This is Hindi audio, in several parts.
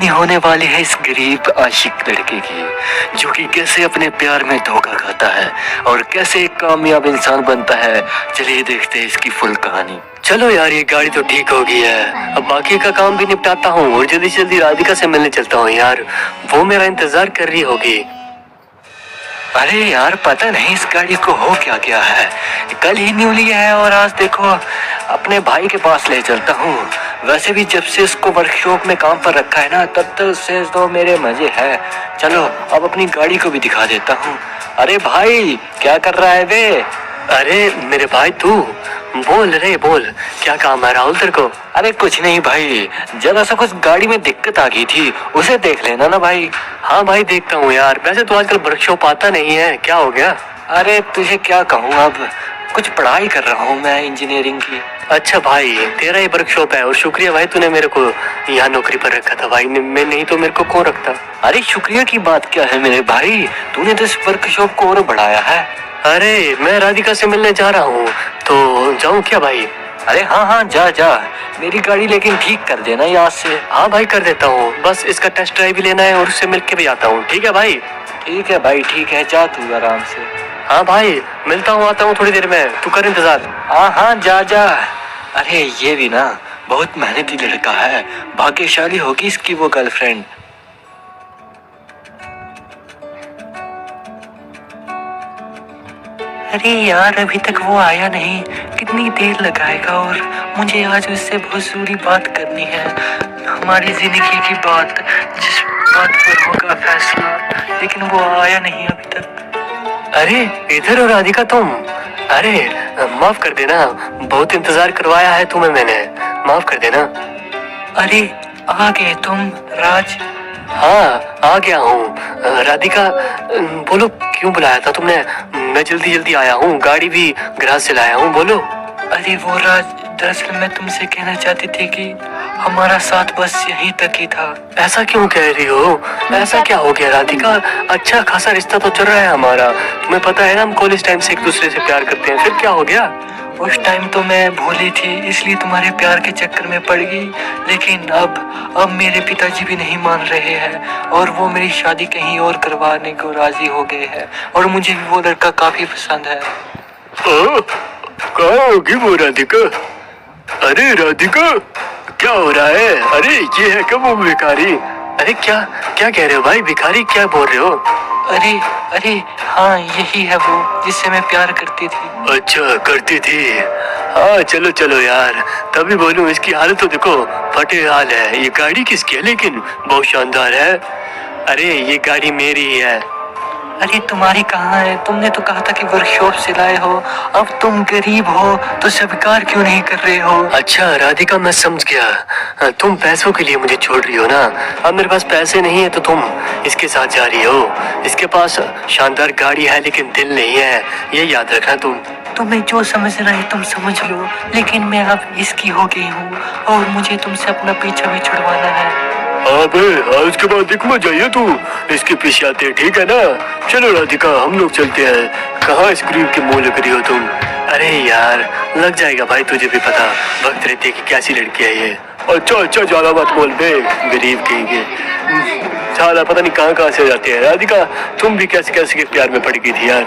नहीं होने वाली है इस गरीब आशिक लड़के की, जो कि कैसे अपने प्यार में धोखा खाता है और कैसे एक कामयाब इंसान बनता है। चलिए देखते हैं इसकी फुल कहानी। चलो यार, ये गाड़ी तो ठीक हो गई है, अब बाकी का काम भी निपटाता हूँ और जल्दी जल्दी राधिका से मिलने चलता हूँ यार, वो मेरा इंतजार कर रही होगी। अरे यार, पता नहीं इस गाड़ी को हो क्या गया है, कल ही न्यू लिया है और आज देखो अपने भाई के पास ले चलता हूँ। वैसे भी जब से इसको वर्कशॉप में काम पर रखा है ना, तब तक से तो मेरे मजे है। चलो अब अपनी गाड़ी को भी दिखा देता हूँ। अरे भाई, क्या कर रहा है बे? अरे मेरे भाई, तू बोल रे बोल, क्या काम है राहुल तेरे को? अरे कुछ नहीं भाई, जरा सा कुछ गाड़ी में दिक्कत आ गई थी, उसे देख लेना ना भाई। हाँ भाई, देखता हूँ यार। वैसे तो आजकल वर्कशॉप आता नहीं है, क्या हो गया? अरे तुझे क्या कहूँ, अब कुछ पढ़ाई कर रहा हूँ मैं इंजीनियरिंग की। अच्छा भाई, तेरा ही वर्कशॉप है और शुक्रिया भाई तूने मेरे को यहाँ नौकरी पर रखा था भाई, मैं नहीं तो मेरे को कौन रखता। अरे शुक्रिया की बात क्या है मेरे भाई, तूने तो इस वर्कशॉप को और बढ़ाया है। अरे मैं राधिका से मिलने जा रहा हूँ, तो जाऊँ क्या भाई? अरे हाँ हाँ, जा जा, मेरी गाड़ी लेकिन ठीक कर देना याद से। हाँ भाई, कर देता हूँ, बस इसका टेस्ट ड्राइव भी लेना है और उससे मिल के भी आता हूँ। ठीक है भाई? ठीक है भाई, ठीक है, जा तू आराम से। हाँ भाई, मिलता हूँ, आता हूँ थोड़ी देर में, तू कर इंतजार। हाँ हाँ, जा जा। अरे ये भी ना बहुत मेहनती लड़का है, भाग्यशाली होगी इसकी वो गर्लफ्रेंड। अरे यार, अभी तक वो आया नहीं, कितनी देर लगाएगा? और मुझे आज उससे बहुत जरूरी बात करनी है, हमारी जिंदगी की बात, जिस बात पर होगा फैसला, लेकिन वो आया नहीं अभी तक। अरे इधर हो राधिका तुम? अरे माफ कर देना, बहुत इंतजार करवाया है तुम्हें मैंने, माफ कर देना। अरे आ गए तुम राज? हाँ आ गया हूँ। राधिका बोलो, क्यों बुलाया था तुमने? मैं जल्दी जल्दी आया हूँ, गाड़ी भी गैराज से लाया हूँ, बोलो। अरे वो राज, दरअसल मैं तुमसे कहना चाहती थी कि हमारा साथ बस यहीं तक ही था। ऐसा क्यों कह रही हो? ऐसा क्या हो गया राधिका? अच्छा खासा रिश्ता तो चल रहा है हमारा, तुम्हें पता है ना, हम कॉलेज टाइम से एक दूसरे से प्यार करते हैं, फिर क्या हो गया? उस टाइम तो मैं भूली थी, इसलिए तुम्हारे प्यार के चक्कर में पड़ गई, लेकिन अब मेरे पिताजी भी नहीं मान रहे हैं और वो मेरी शादी कहीं और करवाने को राजी हो गए हैं और मुझे भी वो लड़का काफी पसंद है। कहाँ होगी वो राधिका? अरे राधिका, क्या हो रहा है? अरे ये है क्या वो भिखारी? अरे क्या क्या कह रहे हो भाई, भिखारी क्या बोल रहे हो? अरे अरे हाँ, यही है वो जिससे मैं प्यार करती थी। अच्छा करती थी? हाँ चलो चलो यार, तभी बोलूं, इसकी हालत तो देखो, फटे हाल है। ये गाड़ी किसकी है लेकिन? बहुत शानदार है। अरे ये गाड़ी मेरी ही है। अरे तुम्हारी कहाँ है? तुमने तो कहा था कि वर्कशॉप से लाए हो, अब तुम गरीब हो तो स्वीकार क्यों नहीं कर रहे हो? अच्छा राधिका, मैं समझ गया, तुम पैसों के लिए मुझे छोड़ रही हो ना। अब मेरे पास पैसे नहीं है तो तुम इसके साथ जा रही हो। इसके पास शानदार गाड़ी है लेकिन दिल नहीं है, ये याद रखना तुम। तुम्हें जो समझना है तुम समझ लो, लेकिन मैं अब इसकी हो गई हूँ और मुझे तुमसे अपना पीछा भी छुड़वाना है। अबे आज के बाद दिख मत जाइए तू, इसके पीछे आते, ठीक है ना? चलो राधिका, हम लोग चलते हैं। कहाँ इस गरीब के मुंह लग रही हो तुम? अरे यार लग जाएगा भाई, तुझे भी पता वक्त रहते कि कैसी लड़की है ये। अच्छा अच्छा, ज्यादा मत बोल बे, गरीब कहेंगे, साला पता नहीं कहाँ कहाँ से जाते हैं। राधिका तुम भी कैसे कैसे के प्यार में पड़ गई थी यार?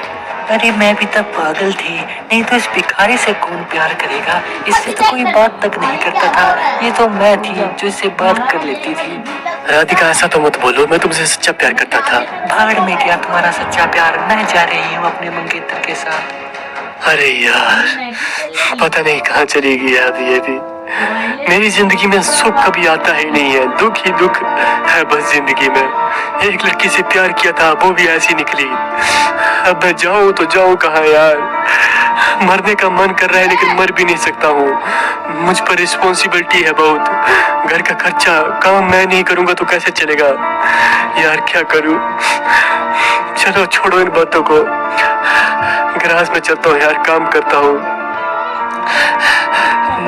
अरे मैं भी तब पागल थी, नहीं तो इस भिखारी से कौन प्यार करेगा, इससे तो कोई बात तक नहीं करता था, ये तो मैं थी जो इससे बात कर लेती थी। राधिका ऐसा तो मत बोलो, मैं तुमसे सच्चा प्यार करता था। भाड़ में गया तुम्हारा सच्चा प्यार, मैं जा रही हूँ अपने मंगेतर के साथ। अरे यार पता नहीं कहाँ चली गई है अभी ये भी। मेरी जिंदगी में सुख कभी आता ही नहीं है, दुख ही दुख है बस जिंदगी में। एक लड़की से प्यार किया था, वो भी ऐसी निकली। अब मैं जाऊं तो जाऊं कहाँ यार? मरने का मन कर रहा है लेकिन मर भी नहीं सकता हूँ, मुझ पर रिस्पॉन्सिबिलिटी है बहुत। घर का खर्चा, काम मैं नहीं करूंगा तो कैसे चलेगा यार, क्या करूं? चलो छोड़ो इन बातों को, गैराज में चलता हूँ यार, काम करता हूँ।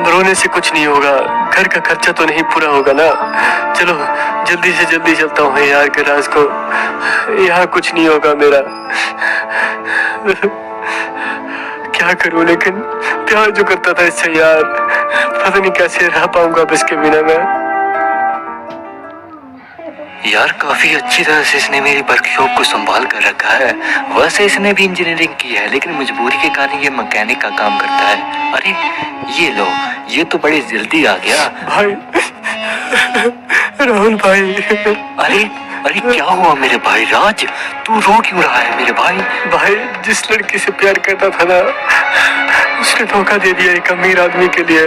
रोने से कुछ नहीं होगा, घर का खर्चा तो नहीं पूरा होगा ना। चलो जल्दी से जल्दी चलता हूँ यार गैराज को, यहाँ कुछ नहीं होगा मेरा। क्या करूँ, लेकिन प्यार जो करता था इससे यार, पता नहीं कैसे रह पाऊंगा अब इसके बिना मैं। यार काफी अच्छी तरह से इसने मेरी वर्कशॉप को संभाल कर रखा है। वैसे इसने भी इंजीनियरिंग की है लेकिन मजबूरी के कारण ये मैकेनिक का काम करता है। अरे ये लो, ये तो बड़ी जल्दी आ गया। भाई राहुल भाई। अरे अरे क्या हुआ मेरे भाई राज, तू रो क्यों रहा है मेरे भाई? भाई जिस लड़की से प्यार करता था ना, उसने धोखा दे दिया एक अमीर आदमी के लिए।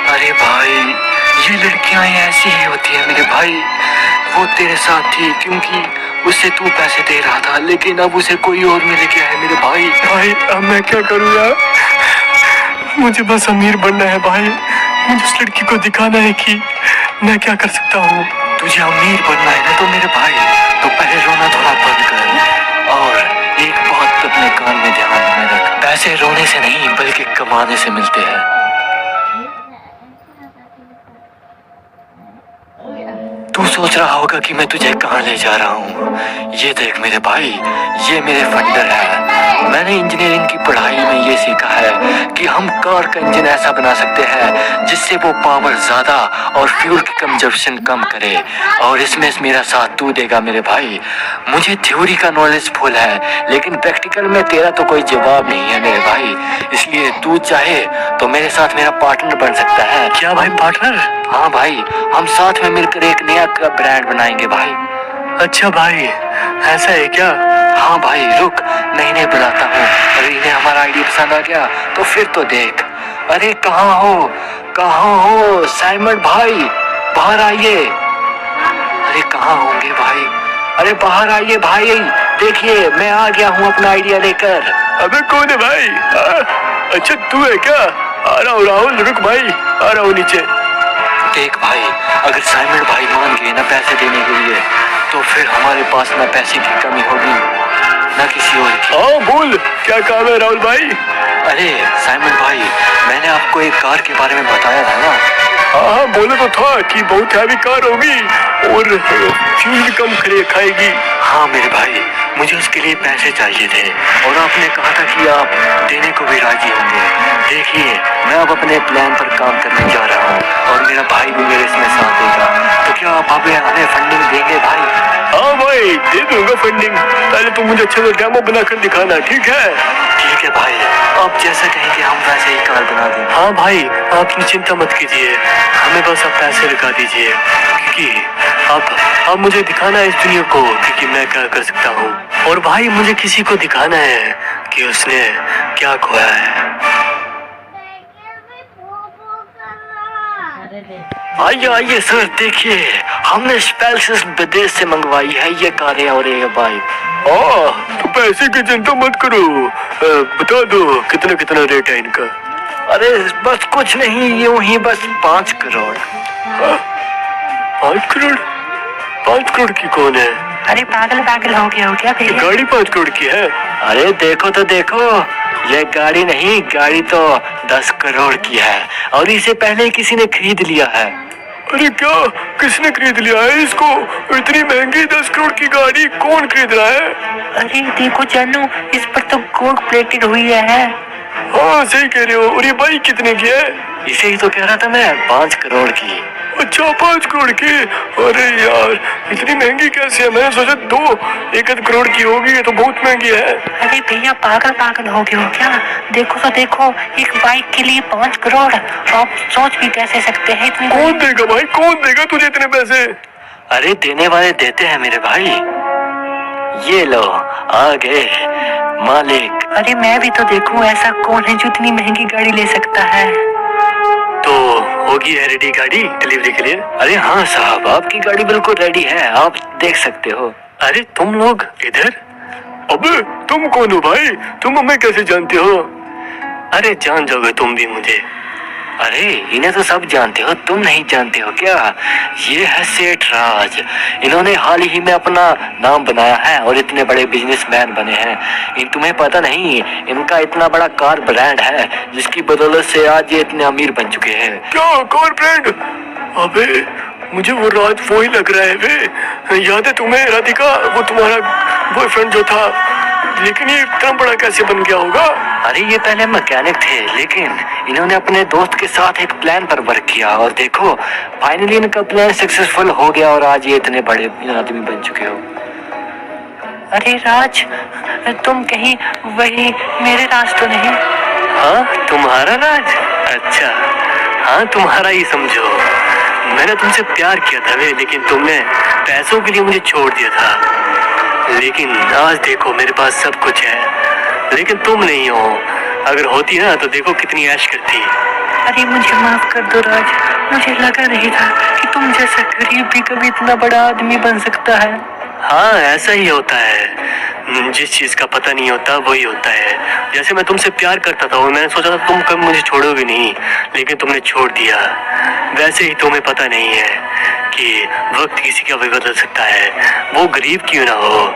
अरे भाई ये लड़कियां ऐसी ही होती है मेरे भाई। वो तेरे साथ थी क्योंकि उससे तू पैसे दे रहा था, लेकिन अब उसे कोई और मिल गया है मेरे भाई। भाई अब मैं क्या करूँ यार, मुझे बस अमीर बनना है भाई। मुझे उस लड़की को दिखाना है कि मैं क्या कर सकता हूँ। तुझे अमीर बनना है ना तो मेरे भाई, तो पहले रोना थोड़ा बंद कर और एक बात अपने कान में ध्यान में रख, पैसे रोने से नहीं बल्कि कमाने से मिलते हैं। तू सोच रहा होगा कि मैं तुझे कहाँ ले जा रहा हूँ। ये देख मेरे भाई, ये मेरे फंडर है। मैंने इंजीनियरिंग की पढ़ाई में ये सीखा है कि हम कार का इंजन ऐसा बना सकते हैं जिससे वो पावर ज्यादा और फ्यूल की कंजप्शन कम करे। और इसमें मेरा साथ तू देगा मेरे भाई। मुझे थ्योरी का नॉलेज फुल है लेकिन प्रैक्टिकल में तेरा तो कोई जवाब नहीं है मेरे भाई। इसलिए तू चाहे तो मेरे साथ मेरा पार्टनर बन सकता है। क्या भाई पार्टनर? हाँ भाई, हम साथ में मिलकर एक नया ब्रांड बनाएंगे भाई। अच्छा भाई ऐसा है क्या? हाँ भाई रुक, मैं इन्हें बुलाता हूँ। अगर इन्हें हमारा आइडिया पसंद आ गया तो फिर तो देख। अरे कहाँ हो साइमन भाई, बाहर आइए। अरे कहाँ होंगे भाई? अरे बाहर आइए भाई, देखिए मैं आ गया हूँ अपना आइडिया लेकर। अबे कौन है भाई? अच्छा तू है क्या? आ रहा हूँ राहुल, रुक भाई, आ रहा हूँ नीचे। देख भाई, अगर साइमन भाई मान गए ना पैसे देने के लिए तो फिर हमारे पास ना पैसे की कमी होगी ना किसी और की। हाँ बोल, क्या काम है राहुल भाई? अरे साइमन भाई, मैंने आपको एक कार के बारे में बताया था ना। हाँ बोले तो था कि बहुत हैवी कार होगी और फ्यूल भी कम खाएगी। हाँ मेरे भाई, मुझे उसके लिए पैसे चाहिए थे और आपने कहा था कि आप देने को भी राजी होंगे। देखिए मैं अब अपने प्लान पर काम करने जा रहा हूँ और मेरा भाई भी मेरे इसमें साथ देगा। तो क्या आप हमें फंडिंग देंगे भाई? हाँ भाई दे दूंगा फंडिंग, पहले तुम मुझे अच्छा सा डेमो बनाकर दिखाना। ठीक है? ठीक है भाई, आप जैसा कहेंगे हम वैसे ही कार बना देंगे। हाँ भाई आप चिंता मत कीजिए, हमें बस आप पैसे लगा दीजिए क्योंकि आप मुझे दिखाना है इस दुनिया को क्योंकि मैं क्या कर सकता हूँ। और भाई मुझे किसी को दिखाना है कि उसने क्या खोया है। आइए आइए सर, देखिए हमने स्पेशल विदेश से मंगवाई है ये कारें और ये बाइक। तो पैसे की चिंता मत करो, बता दो कितना कितना रेट है इनका। अरे बस कुछ नहीं, यूं ही बस 5 करोड़। 5 करोड़? 5 करोड़ की कौन है? अरे पागल हो गया हो क्या भैया? गाड़ी 5 करोड़ की है? अरे देखो तो देखो, ये गाड़ी नहीं, गाड़ी तो 10 करोड़ की है और इसे पहले किसी ने खरीद लिया है। अरे क्या, किसने खरीद लिया है इसको? इतनी महंगी 10 करोड़ की गाड़ी कौन खरीद रहा है? अरे देखो जानू, इस पर तो गोल्ड प्लेटेड हुई है। हाँ सही कह रहे हो। और ये बाइक कितने की है? इसे ही तो कह रहा था मैं, 5 करोड़ की। अच्छा 5 करोड़ की? अरे यार इतनी महंगी कैसे है? मैंने सोचा 1 करोड़ की होगी, ये तो बहुत महंगी है। अरे भैया पागल हो गए हो क्या? देखो तो देखो, एक बाइक के लिए 5 करोड़, आप सोच भी कैसे सकते हैं इतनी? कौन देगा भाई, कौन देगा तुझे इतने पैसे? अरे देने वाले देते हैं मेरे भाई। ये लो आ गए मालिक। अरे मैं भी तो देखूं ऐसा कौन है जो इतनी महंगी गाड़ी ले सकता है। तो होगी है रेडी गाड़ी डिलीवरी के लिए? अरे हाँ साहब, आपकी गाड़ी बिल्कुल रेडी है, आप देख सकते हो। अरे तुम लोग इधर? अबे तुम कौन हो भाई? तुम हमें कैसे जानते हो? अरे जान जाओगे तुम भी मुझे। अरे इन्हें तो सब जानते हो, तुम नहीं जानते हो क्या? ये है सेठ राज। इन्होंने हाल ही में अपना नाम बनाया है और इतने बड़े बिजनेसमैन बने हैं। तुम्हें पता नहीं, इनका इतना बड़ा कार ब्रांड है जिसकी बदौलत से आज ये इतने अमीर बन चुके हैं। क्या कार ब्रांड? अबे मुझे वो राज वो ही लग रहा है वे। याद है तुम्हें राधिका, वो तुम्हारा बॉयफ्रेंड जो था? लेकिन ये इतना बड़ा कैसे बन गया होगा? अरे ये पहले मैकेनिक थे, लेकिन इन्होंने अपने दोस्त के साथ एक प्लान पर वर्क किया और देखो फाइनली इनका प्लान सक्सेसफुल हो गया और आज ये इतने बड़े आदमी बन चुके हो। अरे राज, तुम कहीं वही मेरे राज तो नहीं? हाँ, तुम्हारा राज? अच्छा, हाँ तुम्हारा ही समझो। मैंने तुमसे प्यार किया था वे, लेकिन तुमने पैसों के लिए मुझे छोड़ दिया था। लेकिन आज देखो मेरे पास सब कुछ है, लेकिन तुम नहीं हो। अगर होती ना तो देखो कितनी ऐश करती। अरे मुझे माफ कर दो राज, मुझे लगा नहीं था कि तुम जैसा गरीब भी कभी इतना बड़ा आदमी बन सकता है। हाँ ऐसा ही होता है, जिस चीज का पता नहीं होता वही होता है। जैसे मैं तुमसे प्यार करता था और मैंने सोचा था तुम कभी मुझे छोड़ोगे नहीं, लेकिन तुमने छोड़ दिया। वैसे ही तुम्हें पता नहीं है कि वक्त किसी का भी बदल सकता है, वो गरीब क्यों ना हो।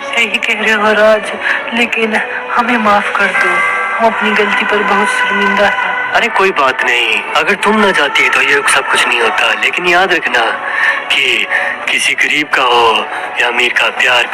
सही कह रहे हो राज, लेकिन हमें माफ कर दो, हम अपनी गलती पर बहुत शर्मिंदा हैं। अरे कोई बात नहीं, अगर तुम ना जाती तो ये सब कुछ नहीं होता। लेकिन याद रखना कि किसी गरीब का हो या अमीर का प्यार